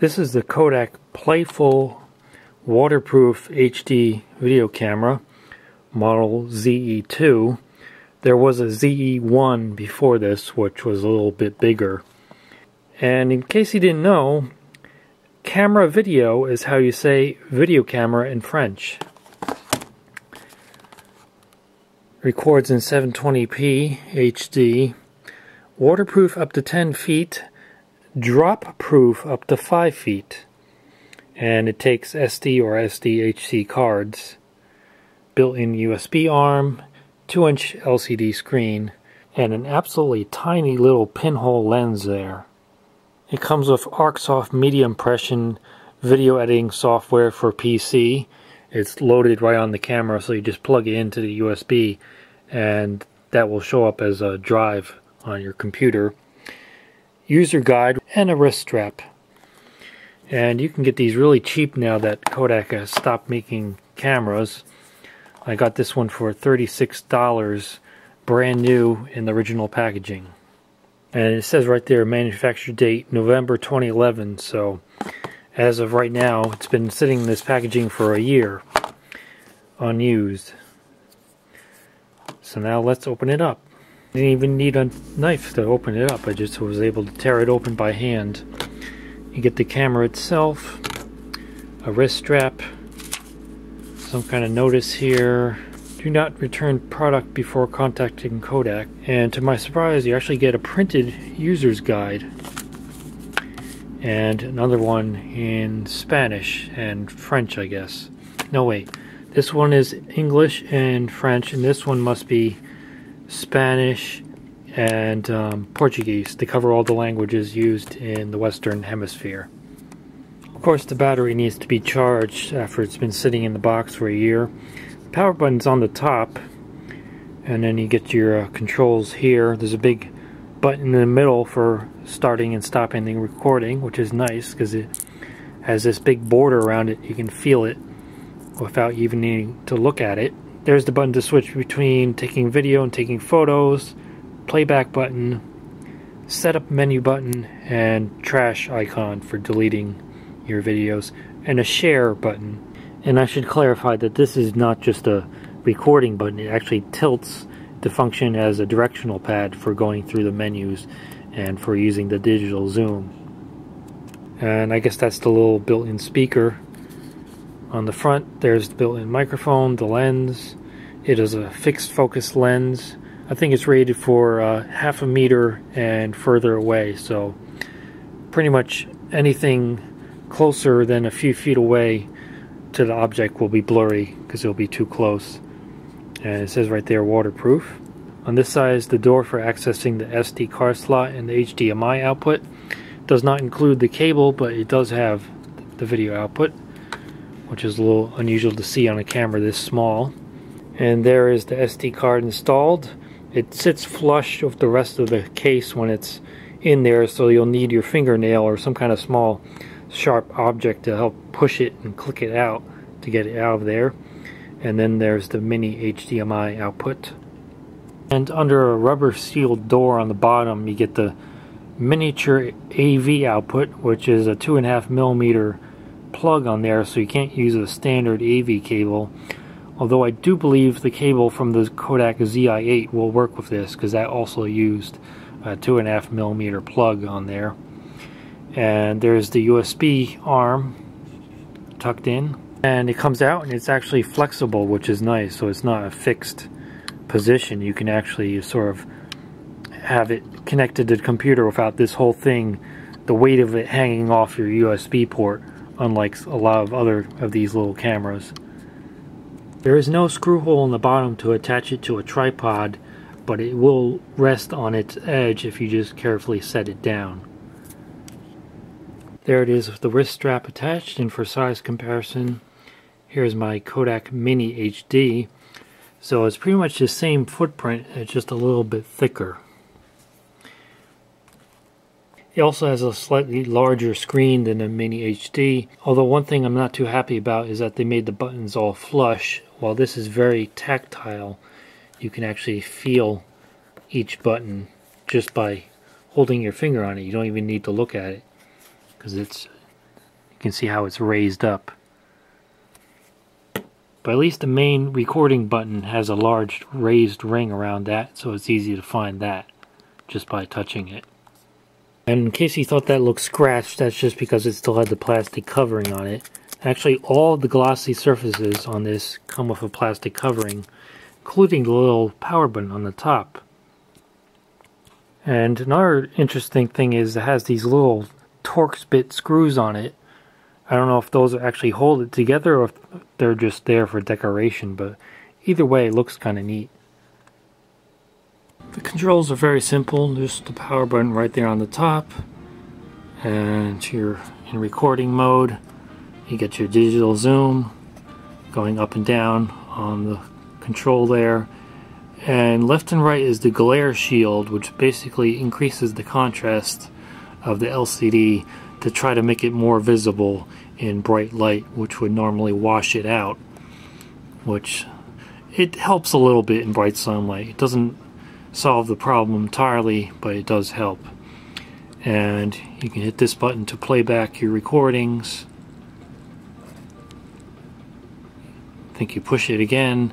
This is the Kodak Playfull waterproof HD video camera, model ZE2. There was a ZE1 before this, which was a little bit bigger. And in case you didn't know, camera video is how you say video camera in French. Records in 720p HD, waterproof up to 10 feet, drop proof up to 5 feet, and it takes SD or SDHC cards, built-in USB arm, 2-inch LCD screen, and an absolutely tiny little pinhole lens there. It comes with ArcSoft media impression video editing software for PC. It's loaded right on the camera, so you just plug it into the USB and that will show up as a drive on your computer. User guide and a wrist strap. And you can get these really cheap now that Kodak has stopped making cameras. I got this one for $36, brand new in the original packaging. And it says right there, manufacture date November 2011, so as of right now, it's been sitting in this packaging for a year, unused. So now let's open it up. Didn't even need a knife to open it up, I just was able to tear it open by hand. You get the camera itself, a wrist strap, some kind of notice here, do not return product before contacting Kodak, and to my surprise you actually get a printed user's guide and another one in Spanish and French, I guess. No, wait, this one is English and French, and this one must be Spanish and Portuguese to cover all the languages used in the Western Hemisphere. Of course, the battery needs to be charged after it's been sitting in the box for a year. The power button's on the top, and then you get your controls here. There's a big button in the middle for starting and stopping the recording, which is nice because it has this big border around it. You can feel it without even needing to look at it. There's the button to switch between taking video and taking photos, playback button, setup menu button, and trash icon for deleting your videos, and a share button. And I should clarify that this is not just a recording button, it actually tilts to function as a directional pad for going through the menus and for using the digital zoom. And I guess that's the little built-in speaker. On the front, there's the built-in microphone, the lens. It is a fixed focus lens. I think it's rated for 1/2 meter and further away, so pretty much anything closer than a few feet away to the object will be blurry because it'll be too close. And it says right there, waterproof. On this side is the door for accessing the SD card slot and the HDMI output. It does not include the cable, but it does have the video output, which is a little unusual to see on a camera this small. And there is the SD card installed. It sits flush with the rest of the case when it's in there, so you'll need your fingernail or some kind of small sharp object to help push it and click it out to get it out of there. And then there's the mini HDMI output. And under a rubber sealed door on the bottom, you get the miniature AV output, which is a 2.5mm plug on there, so you can't use a standard AV cable. Although I do believe the cable from the Kodak ZI-8 will work with this, because that also used a 2.5mm plug on there. And there's the USB arm tucked in, and it comes out and it's actually flexible, which is nice, so it's not a fixed position. You can actually sort of have it connected to the computer without this whole thing, the weight of it hanging off your USB port, unlike a lot of other of these little cameras. There is no screw hole in the bottom to attach it to a tripod, but it will rest on its edge if you just carefully set it down. There it is with the wrist strap attached, and for size comparison, here's my Kodak Mini HD. So it's pretty much the same footprint, it's just a little bit thicker. It also has a slightly larger screen than the Mini HD, although one thing I'm not too happy about is that they made the buttons all flush. While this is very tactile, you can actually feel each button just by holding your finger on it. You don't even need to look at it because it's can see how it's raised up. But at least the main recording button has a large raised ring around that, so it's easy to find that just by touching it. And in case you thought that looked scratched, that's just because it still had the plastic covering on it. Actually, all the glossy surfaces on this come with a plastic covering, including the little power button on the top. And another interesting thing is it has these little Torx bit screws on it. I don't know if those actually hold it together or if they're just there for decoration, but either way it looks kind of neat. The controls are very simple, just the power button right there on the top, and you're in recording mode. You get your digital zoom going up and down on the control there, and left and right is the glare shield, which basically increases the contrast of the LCD to try to make it more visible in bright light, which would normally wash it out, which it helps a little bit in bright sunlight. It doesn't solve the problem entirely, but it does help. And you can hit this button to play back your recordings. I think you push it again.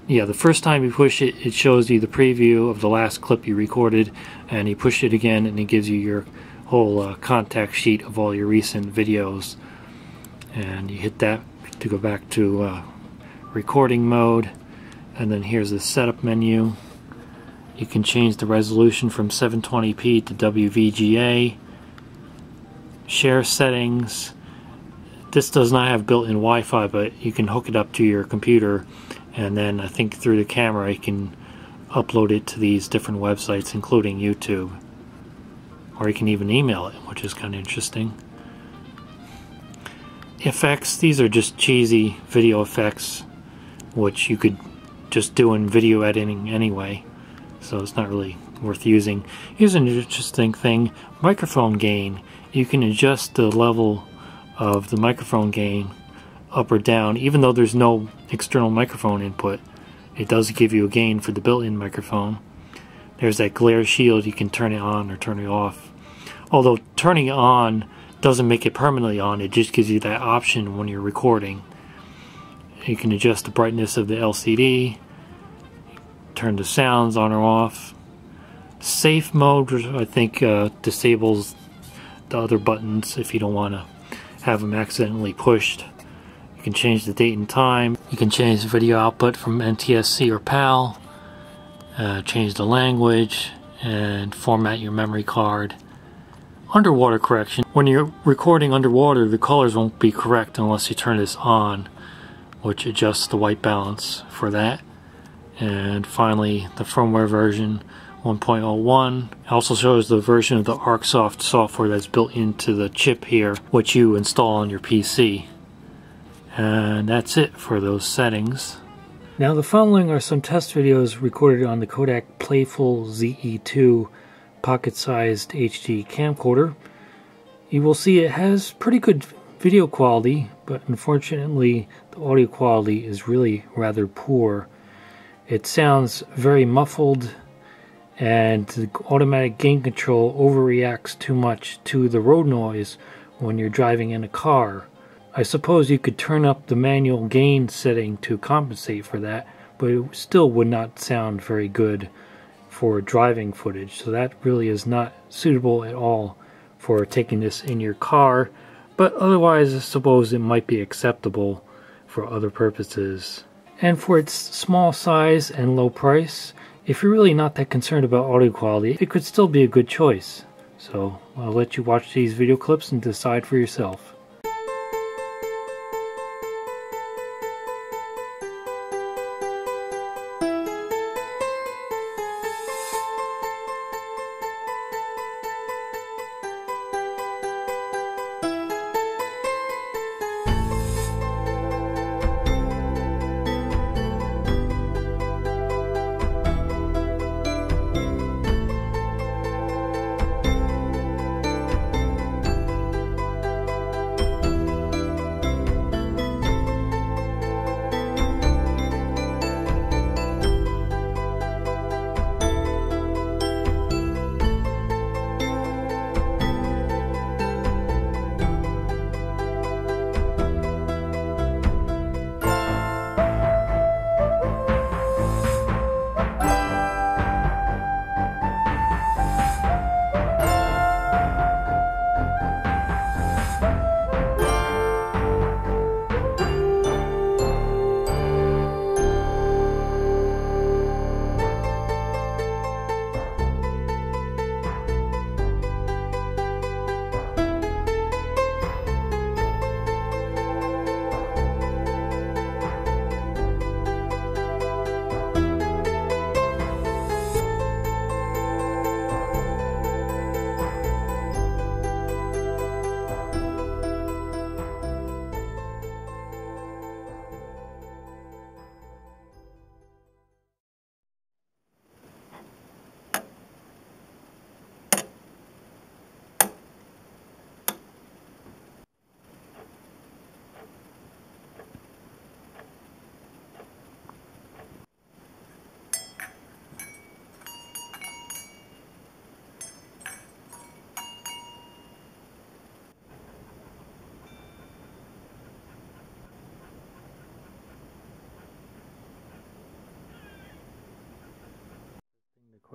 Yeah, the first time you push it, it shows you the preview of the last clip you recorded, and you push it again and it gives you your whole contact sheet of all your recent videos. And you hit that to go back to recording mode, and then here's the setup menu. You can change the resolution from 720p to WVGA. Share settings. This does not have built-in Wi-Fi, but you can hook it up to your computer, and then I think through the camera you can upload it to these different websites, including YouTube. Or you can even email it, which is kind of interesting. Effects, these are just cheesy video effects, which you could just do in video editing anyway, so it's not really worth using. Here's an interesting thing, microphone gain. You can adjust the level of the microphone gain up or down, even though there's no external microphone input. It does give you a gain for the built-in microphone. There's that glare shield, you can turn it on or turn it off. Although turning it on doesn't make it permanently on, it just gives you that option when you're recording. You can adjust the brightness of the LCD, turn the sounds on or off. Safe mode, which I think disables the other buttons if you don't want to have them accidentally pushed. You can change the date and time. You can change the video output from NTSC or PAL, change the language, and format your memory card. Underwater correction. When you're recording underwater, the colors won't be correct unless you turn this on, which adjusts the white balance for that. And finally, the firmware version 1.01 also shows the version of the ArcSoft software that's built into the chip here, which you install on your PC. And that's it for those settings. Now the following are some test videos recorded on the Kodak Playfull Ze2 pocket-sized HD camcorder. You will see it has pretty good video quality, but unfortunately the audio quality is really rather poor. It sounds very muffled, and the automatic gain control overreacts too much to the road noise when you're driving in a car. I suppose you could turn up the manual gain setting to compensate for that, but it still would not sound very good for driving footage, so that really is not suitable at all for taking this in your car, but otherwise I suppose it might be acceptable for other purposes. And for its small size and low price, if you're really not that concerned about audio quality, it could still be a good choice. So I'll let you watch these video clips and decide for yourself.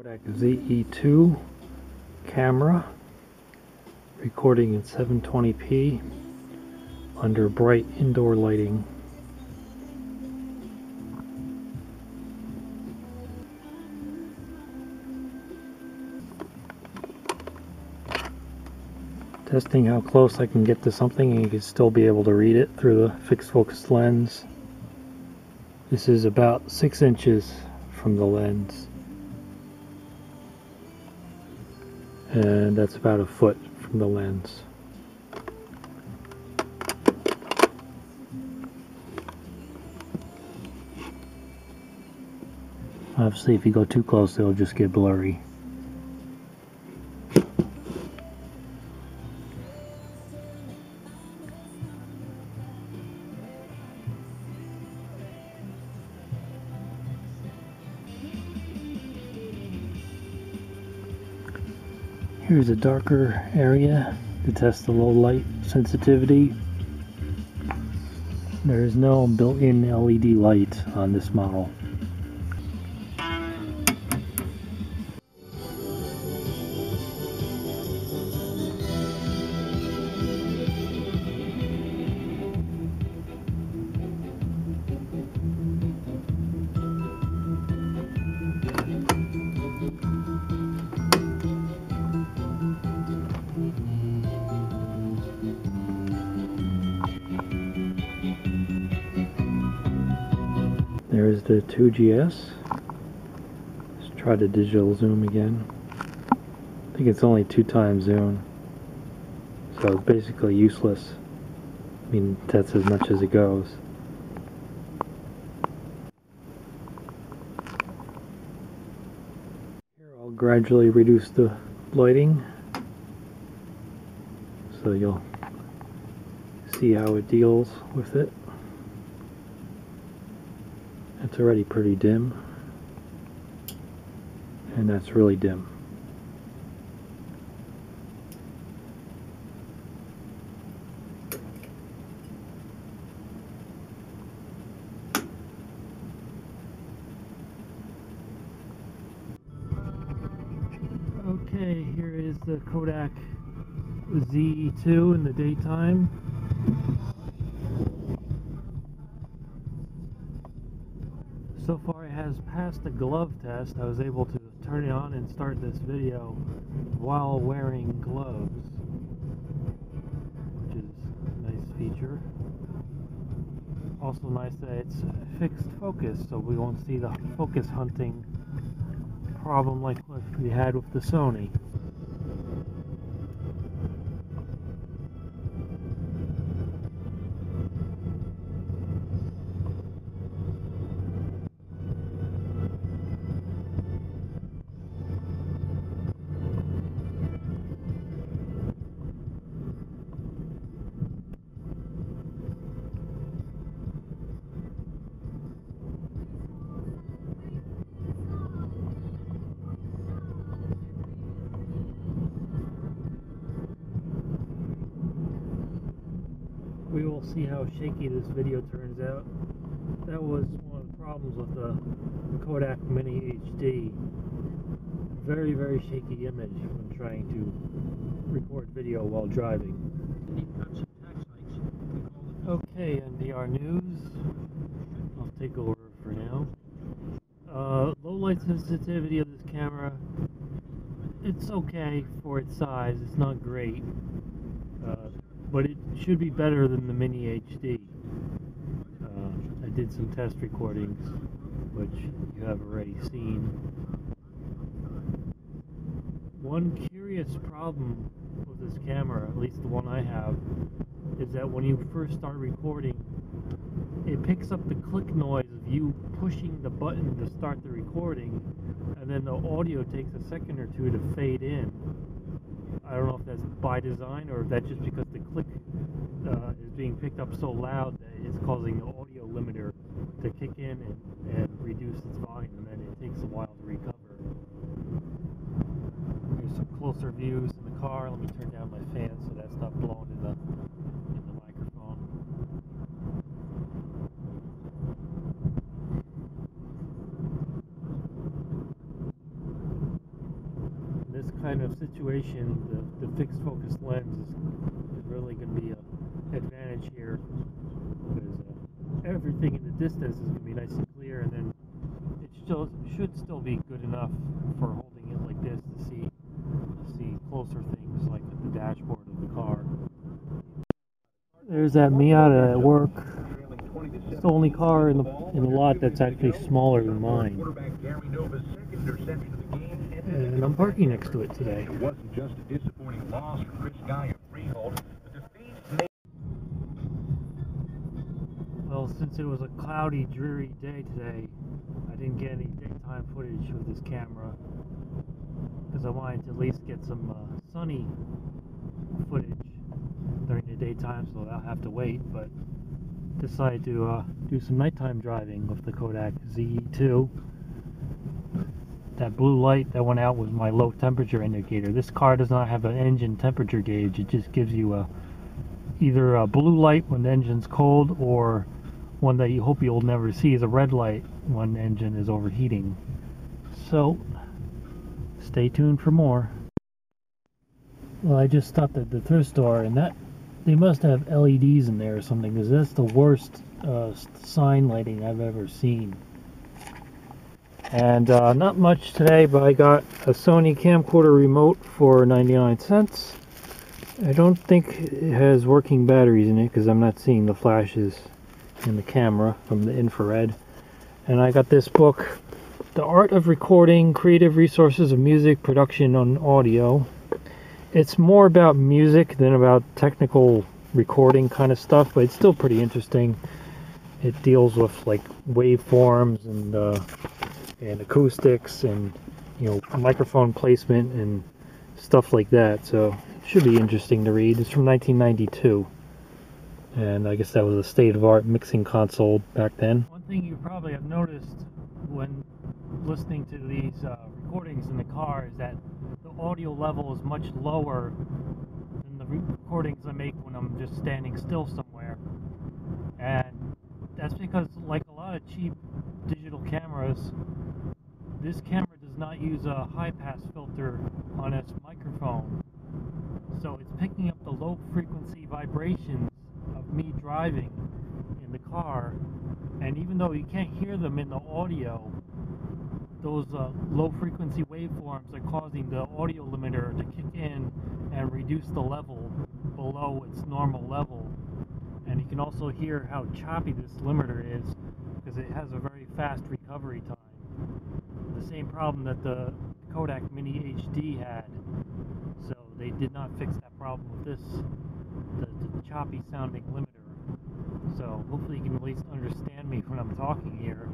Kodak ZE2 camera, recording in 720p under bright indoor lighting. Testing how close I can get to something and you can still be able to read it through the fixed focus lens. This is about 6 inches from the lens. And that's about a foot from the lens. Obviously, if you go too close, it'll just get blurry. Here's a darker area to test the low light sensitivity. There is no built-in LED light on this model. There's the 2GS. Let's try the digital zoom again. I think it's only 2x zoom, so it's basically useless. I mean, that's as much as it goes. Here I'll gradually reduce the lighting, so you'll see how it deals with it. It's already pretty dim, and that's really dim. Okay, here is the Kodak ZE2 in the daytime. So far it has passed the glove test. I was able to turn it on and start this video while wearing gloves, which is a nice feature. Also nice that it's fixed focus, so we won't see the focus hunting problem like what we had with the Sony. We will see how shaky this video turns out. That was one of the problems with the Kodak Mini HD. Very, very shaky image when trying to record video while driving. Okay, NPR News. I'll take over for now. Low light sensitivity of this camera, it's okay for its size. It's not great. But it should be better than the Mini HD. I did some test recordings, which you have already seen. One curious problem with this camera, at least the one I have, is that when you first start recording, it picks up the click noise of you pushing the button to start the recording, and then the audio takes a second or two to fade in. I don't know if that's by design or if that's just because the click is being picked up so loud that it's causing the audio limiter to kick in and reduce its volume, and then it takes a while to recover. Here's some closer views in the car. Let me turn down my fan so that's not blowing in the microphone. kind of situation, the fixed focus lens is really going to be an advantage here, because everything in the distance is going to be nice and clear, and then it should still be good enough for holding it like this to see closer things like the dashboard of the car. There's that Miata at work. It's the only car in the lot that's actually smaller than mine. And I'm parking next to it today. It wasn't just a disappointing loss for Chris Guy of Freehold. Well, since it was a cloudy, dreary day today, I didn't get any daytime footage with this camera, because I wanted to at least get some sunny footage during the daytime, so I'll have to wait. But decided to do some nighttime driving with the Kodak Z2. That blue light that went out was my low temperature indicator. This car does not have an engine temperature gauge. It just gives you either a blue light when the engine's cold, or one that you hope you'll never see is a red light when the engine is overheating. So stay tuned for more. Well, I just stopped at the thrift store, and they must have LEDs in there or something, because that's the worst sign lighting I've ever seen. And not much today, but I got a Sony camcorder remote for 99 cents. I don't think it has working batteries in it, because I'm not seeing the flashes in the camera from the infrared. And I got this book, The Art of Recording, Creative Resources of Music Production on Audio. It's more about music than about technical recording kind of stuff, but it's still pretty interesting. It deals with like waveforms and acoustics, and microphone placement and stuff like that. So it should be interesting to read. It's from 1992, and I guess that was a state-of-art mixing console back then. One thing you probably have noticed when listening to these recordings in the car is that the audio level is much lower than the recordings I make when I'm just standing still somewhere. And that's because, like a lot of cheap digital cameras, this camera does not use a high-pass filter on its microphone. So it's picking up the low-frequency vibrations of me driving in the car, and even though you can't hear them in the audio, those low-frequency waveforms are causing the audio limiter to kick in and reduce the level below its normal level. And you can also hear how choppy this limiter is, because it has a very fast recovery time. The same problem that the Kodak Mini HD had. So they did not fix that problem with this, the choppy sounding limiter. So hopefully you can at least understand me when I'm talking here.